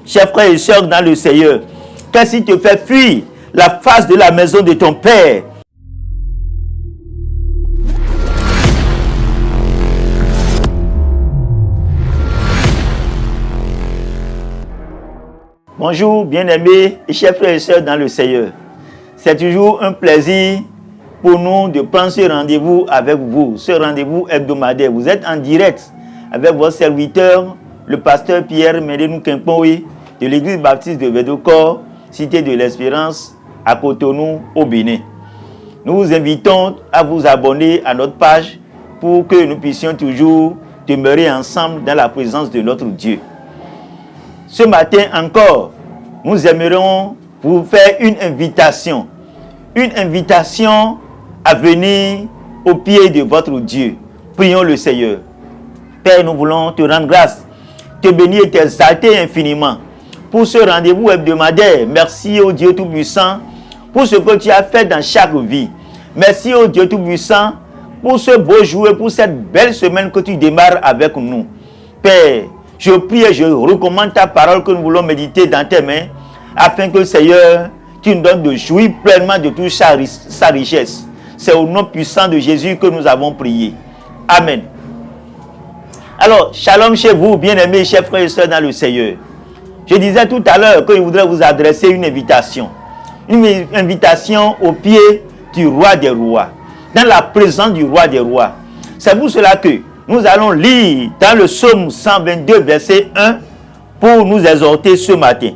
chers frères et sœurs dans le Seigneur, qu'est-ce qui te fait fuir la face de la maison de ton Père? Bonjour, bien-aimés et chers frères et sœurs dans le Seigneur. C'est toujours un plaisir pour nous de prendre ce rendez-vous avec vous, ce rendez-vous hebdomadaire. Vous êtes en direct avec votre serviteur, le pasteur Pierre Médénou Kempoui de l'église baptiste de Védocor, cité de l'Espérance, à Cotonou, au Bénin. Nous vous invitons à vous abonner à notre page pour que nous puissions toujours demeurer ensemble dans la présence de notre Dieu. Ce matin encore, nous aimerions vous faire une invitation à venir au pied de votre Dieu. Prions le Seigneur. Père, nous voulons te rendre grâce, te bénir et t'exalter infiniment pour ce rendez-vous hebdomadaire. Merci au Dieu Tout-Puissant pour ce que tu as fait dans chaque vie. Merci au Dieu Tout-Puissant pour ce beau jour et pour cette belle semaine que tu démarres avec nous. Père, je prie et je recommande ta parole que nous voulons méditer dans tes mains, afin que, Seigneur, tu nous donnes de jouir pleinement de toute sa richesse. C'est au nom puissant de Jésus que nous avons prié. Amen. Alors, shalom chez vous, bien-aimés, chers frères et sœurs dans le Seigneur. Je disais tout à l'heure que je voudrais vous adresser une invitation. Une invitation au pied du roi des rois, dans la présence du roi des rois. C'est pour cela que nous allons lire dans le psaume 122, verset 1, pour nous exhorter ce matin.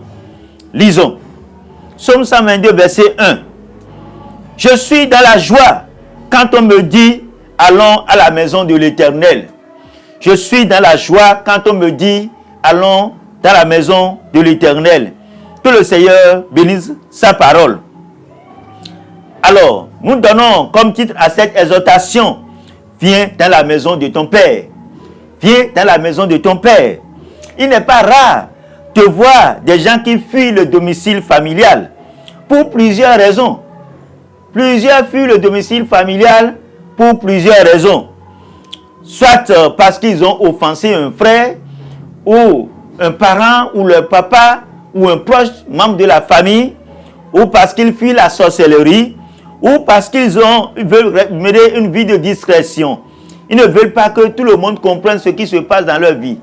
Lisons. Psaume 122, verset 1. Je suis dans la joie quand on me dit, allons à la maison de l'Éternel. Je suis dans la joie quand on me dit, allons dans la maison de l'Éternel. Que le Seigneur bénisse sa parole. Alors, nous donnons comme titre à cette exhortation, viens dans la maison de ton Père. Viens dans la maison de ton Père. Il n'est pas rare de voir des gens qui fuient le domicile familial pour plusieurs raisons. Plusieurs fuient le domicile familial pour plusieurs raisons. Soit parce qu'ils ont offensé un frère, ou un parent, ou leur papa, ou un proche membre de la famille, ou parce qu'ils fuient la sorcellerie, ou parce qu'ils veulent mener une vie de discrétion. Ils ne veulent pas que tout le monde comprenne ce qui se passe dans leur vie.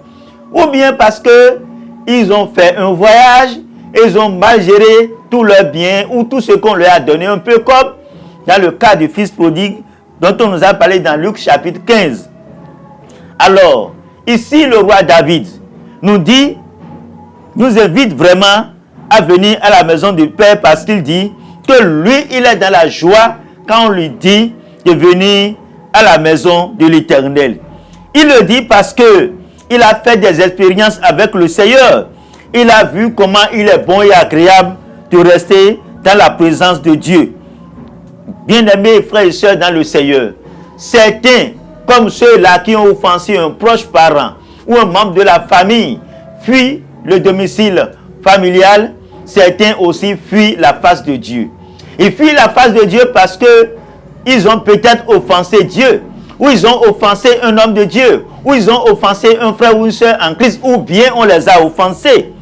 Ou bien parce qu'ils ont fait un voyage, et ils ont mal géré tous leurs biens, ou tout ce qu'on leur a donné, un peu comme dans le cas du fils prodigue, dont on nous a parlé dans Luc chapitre 15. Alors, ici le roi David nous invite vraiment à venir à la maison du Père, parce qu'il dit que lui, il est dans la joie quand on lui dit de venir à la maison de l'Éternel. Il le dit parce que il a fait des expériences avec le Seigneur. Il a vu comment il est bon et agréable de rester dans la présence de Dieu. Bien-aimés frères et sœurs dans le Seigneur, certains, comme ceux-là qui ont offensé un proche parent ou un membre de la famille, fuient le domicile familial. Certains aussi fuient la face de Dieu. Ils fuient la face de Dieu parce que ils ont peut-être offensé Dieu, ou ils ont offensé un homme de Dieu, ou ils ont offensé un frère ou une soeur en Christ, ou bien on les a offensés.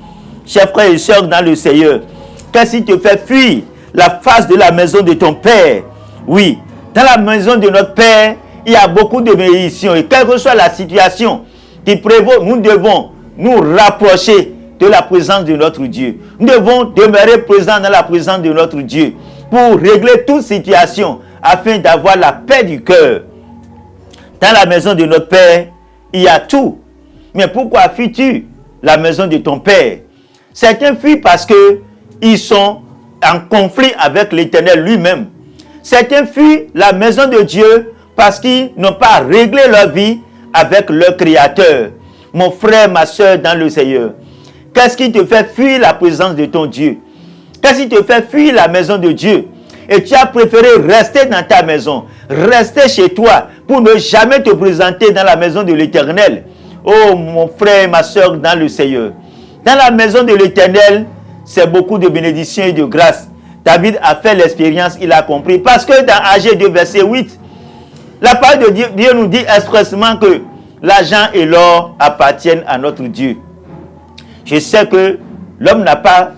Chers frères et sœurs dans le Seigneur, qu'est-ce qui te fait fuir la face de la maison de ton Père? Oui, dans la maison de notre Père, il y a beaucoup de bénédictions, et quelle que soit la situation qui prévaut, nous devons nous rapprocher de la présence de notre Dieu. Nous devons demeurer présents dans la présence de notre Dieu pour régler toute situation afin d'avoir la paix du cœur. Dans la maison de notre Père, il y a tout. Mais pourquoi fuis-tu la maison de ton Père? Certains fuient parce qu'ils sont en conflit avec l'Éternel lui-même. Certains fuient la maison de Dieu parce qu'ils n'ont pas réglé leur vie avec leur Créateur. Mon frère, ma soeur dans le Seigneur, qu'est-ce qui te fait fuir la présence de ton Dieu? Qu'est-ce qui te fait fuir la maison de Dieu? Et tu as préféré rester dans ta maison, rester chez toi, pour ne jamais te présenter dans la maison de l'Éternel. Oh mon frère, ma soeur dans le Seigneur, dans la maison de l'Éternel, c'est beaucoup de bénédictions et de grâce. David a fait l'expérience, il a compris. Parce que dans Agé 2, verset 8, la parole de Dieu nous dit expressément que l'argent et l'or appartiennent à notre Dieu. Je sais que L'homme n'a pas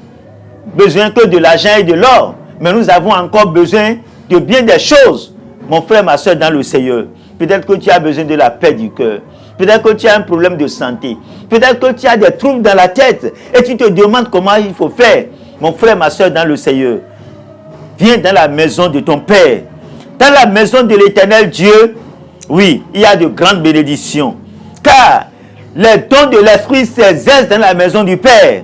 besoin que de l'argent et de l'or, mais nous avons encore besoin de bien des choses. Mon frère, ma soeur dans le Seigneur, peut-être que tu as besoin de la paix du cœur. Peut-être que tu as un problème de santé. Peut-être que tu as des troubles dans la tête et tu te demandes comment il faut faire. Mon frère, ma soeur dans le Seigneur, viens dans la maison de ton Père. Dans la maison de l'Éternel Dieu, oui, il y a de grandes bénédictions. Car les dons de l'Esprit s'exercent dans la maison du Père.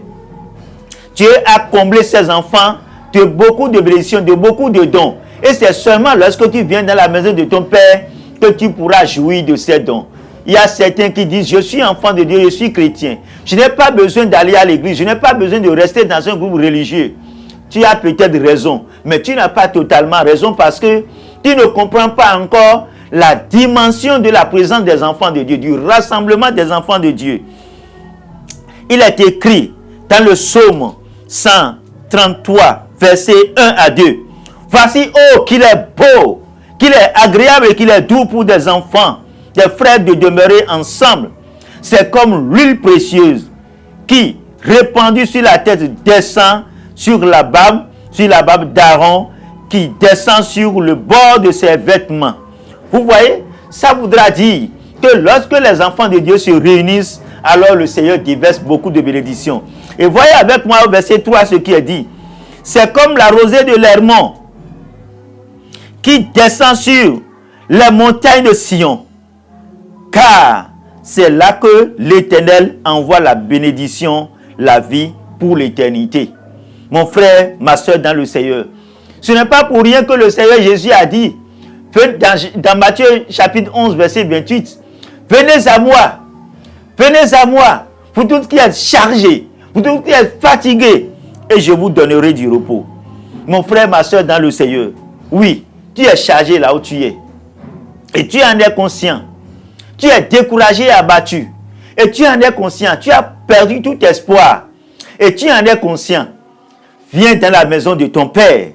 Dieu a comblé ses enfants de beaucoup de bénédictions, de beaucoup de dons. Et c'est seulement lorsque tu viens dans la maison de ton Père que tu pourras jouir de ces dons. Il y a certains qui disent, je suis enfant de Dieu, je suis chrétien. Je n'ai pas besoin d'aller à l'église, je n'ai pas besoin de rester dans un groupe religieux. Tu as peut-être raison, mais tu n'as pas totalement raison parce que tu ne comprends pas encore la dimension de la présence des enfants de Dieu, du rassemblement des enfants de Dieu. Il est écrit dans le psaume 133, versets 1 à 2. Voici, oh, qu'il est beau, qu'il est agréable et qu'il est doux pour des enfants, des frères de demeurer ensemble. C'est comme l'huile précieuse qui, répandue sur la tête, descend sur la barbe d'Aaron, qui descend sur le bord de ses vêtements. Vous voyez, ça voudra dire que lorsque les enfants de Dieu se réunissent, alors le Seigneur déverse beaucoup de bénédictions. Et voyez avec moi au verset 3 ce qui est dit. C'est comme la rosée de l'Hermon qui descend sur les montagnes de Sion. Car c'est là que l'Éternel envoie la bénédiction, la vie pour l'éternité. Mon frère, ma soeur dans le Seigneur, ce n'est pas pour rien que le Seigneur Jésus a dit, dans Matthieu chapitre 11, verset 28, venez à moi, vous tous qui êtes chargés, vous tous qui êtes fatigués, et je vous donnerai du repos. Mon frère, ma soeur dans le Seigneur, oui, tu es chargé là où tu es, et tu en es conscient, tu es découragé et abattu, et tu en es conscient, tu as perdu tout espoir, et tu en es conscient. Viens dans la maison de ton Père.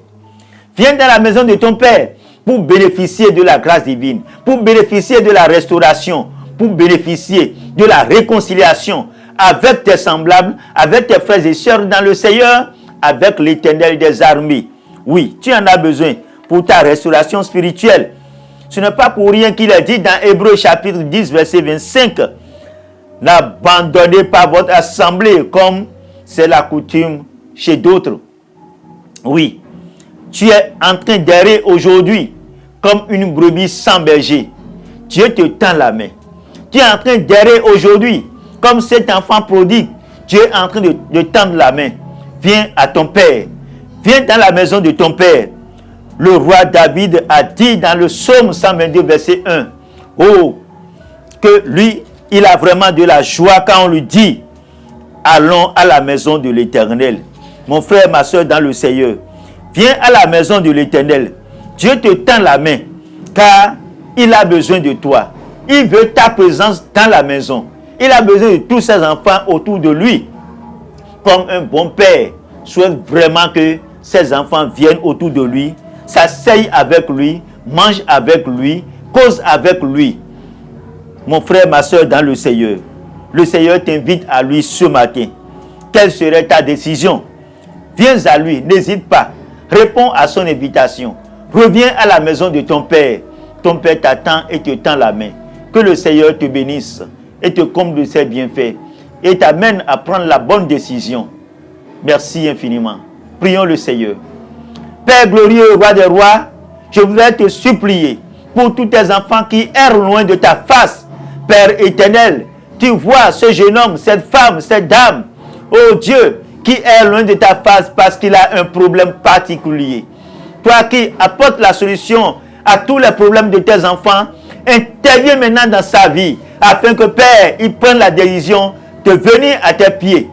Viens dans la maison de ton Père pour bénéficier de la grâce divine, pour bénéficier de la restauration, pour bénéficier de la réconciliation avec tes semblables, avec tes frères et sœurs dans le Seigneur, avec l'Éternel des armées. Oui, tu en as besoin pour ta restauration spirituelle. Ce n'est pas pour rien qu'il est dit dans Hébreux chapitre 10, verset 25, n'abandonnez pas votre assemblée comme c'est la coutume chez d'autres. Oui, tu es en train d'errer aujourd'hui comme une brebis sans berger. Dieu te tend la main. Tu es en train d'errer aujourd'hui comme cet enfant prodigue. Dieu est en train de tendre la main. Viens à ton Père. Viens dans la maison de ton Père. Le roi David a dit dans le psaume 122, verset 1, oh, que lui, il a vraiment de la joie quand on lui dit, allons à la maison de l'Éternel. Mon frère, ma soeur dans le Seigneur, viens à la maison de l'Éternel. Dieu te tend la main, car il a besoin de toi. Il veut ta présence dans la maison. Il a besoin de tous ses enfants autour de lui. Comme un bon père souhaite vraiment que ses enfants viennent autour de lui, s'asseyent avec lui, mangent avec lui, causent avec lui. Mon frère, ma soeur dans le Seigneur t'invite à lui ce matin. Quelle serait ta décision? Viens à lui, n'hésite pas. Réponds à son invitation. Reviens à la maison de ton Père. Ton Père t'attend et te tend la main. Que le Seigneur te bénisse et te comble de ses bienfaits et t'amène à prendre la bonne décision. Merci infiniment. Prions le Seigneur. Père glorieux, roi des rois, je voudrais te supplier pour tous tes enfants qui errent loin de ta face. Père éternel, tu vois ce jeune homme, cette femme, cette dame, oh Dieu, qui est loin de ta face parce qu'il a un problème particulier. Toi qui apportes la solution à tous les problèmes de tes enfants, interviens maintenant dans sa vie afin que Père, il prenne la décision de venir à tes pieds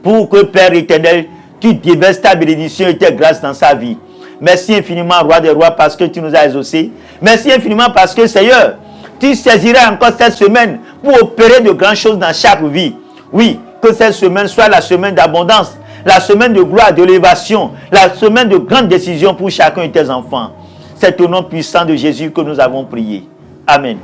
pour que Père éternel, tu déverses ta bénédiction et tes grâces dans sa vie. Merci infiniment, roi des rois, parce que tu nous as exaucés. Merci infiniment parce que Seigneur, tu saisiras encore cette semaine pour opérer de grandes choses dans chaque vie. Oui, que cette semaine soit la semaine d'abondance, la semaine de gloire, d'élévation, la semaine de grandes décisions pour chacun de tes enfants. C'est au nom puissant de Jésus que nous avons prié. Amen.